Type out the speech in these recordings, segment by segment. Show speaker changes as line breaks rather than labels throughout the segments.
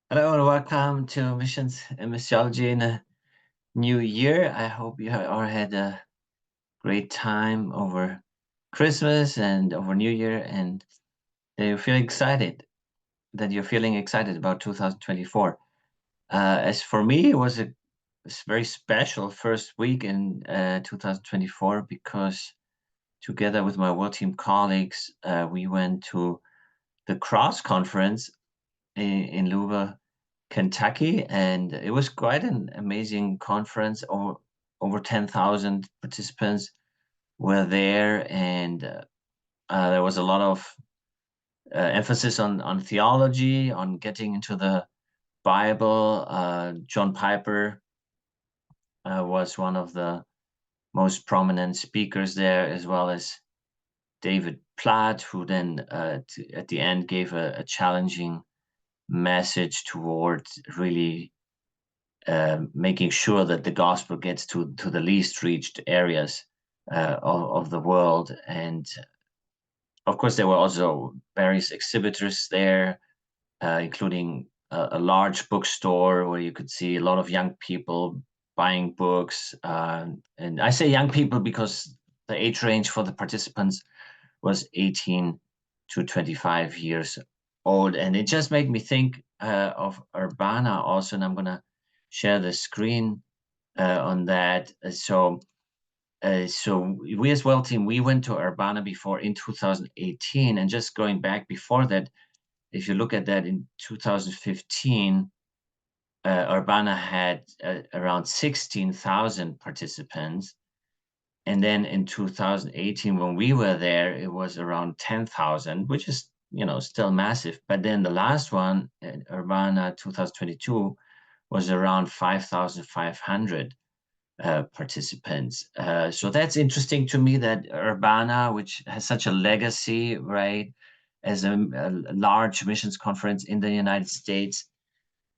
Hello and welcome to Missions and Missiology in a new year. I hope you all had a great time over Christmas and over New Year, and that you feel excited, that you're feeling excited about 2024. As for me, it was a very special first week in 2024 because together with my World Team colleagues, we went to the Cross Conference in Louisville, Kentucky, and it was quite an amazing conference. Over 10,000 participants were there, and there was a lot of emphasis on theology, on getting into the Bible. John Piper was one of the most prominent speakers there, as well as David Platt, who then at the end gave a challenging message towards really making sure that the gospel gets to the least reached areas of the world. And of course, there were also various exhibitors there, including a large bookstore where you could see a lot of young people buying books. And I say young people because the age range for the participants was 18 to 25 years old. And it just made me think of Urbana also, and I'm going to share the screen on that. So we as Well Team, we went to Urbana before in 2018, and just going back before that, if you look at that in 2015, Urbana had around 16,000 participants. And then in 2018, when we were there, it was around 10,000, which is, still massive. But then the last one, Urbana 2022, was around 5,500 participants. So that's interesting to me that Urbana, which has such a legacy, right, as a large missions conference in the United States,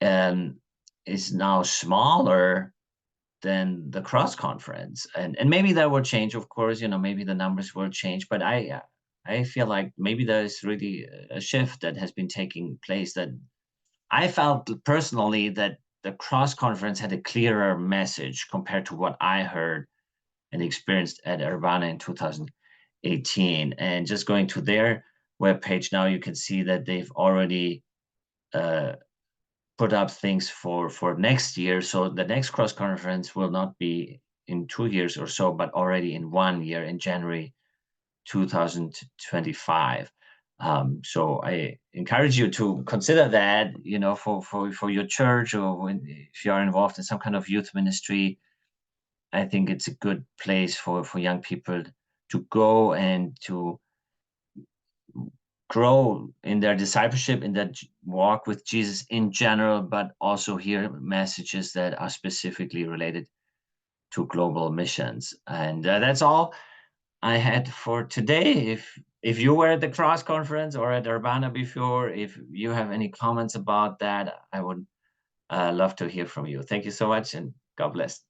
um, is now smaller than the Cross Conference, and maybe that will change. Of course, maybe the numbers will change, but I feel like maybe there is really a shift that has been taking place. That I felt personally that the Cross Conference had a clearer message compared to what I heard and experienced at Urbana in 2018. And just going to their webpage now, you can see that they've already uh, put up things for next year. So the next cross conference will not be in 2 years or so, but already in 1 year, in January 2025. So I encourage you to consider that, for your church, or if you are involved in some kind of youth ministry. I think it's a good place for young people to go and to grow in their discipleship, in their walk with Jesus in general, but also hear messages that are specifically related to global missions. And that's all I had for today. If you were at the Cross Conference or at Urbana before, if you have any comments about that, I would love to hear from you. Thank you so much, and God bless.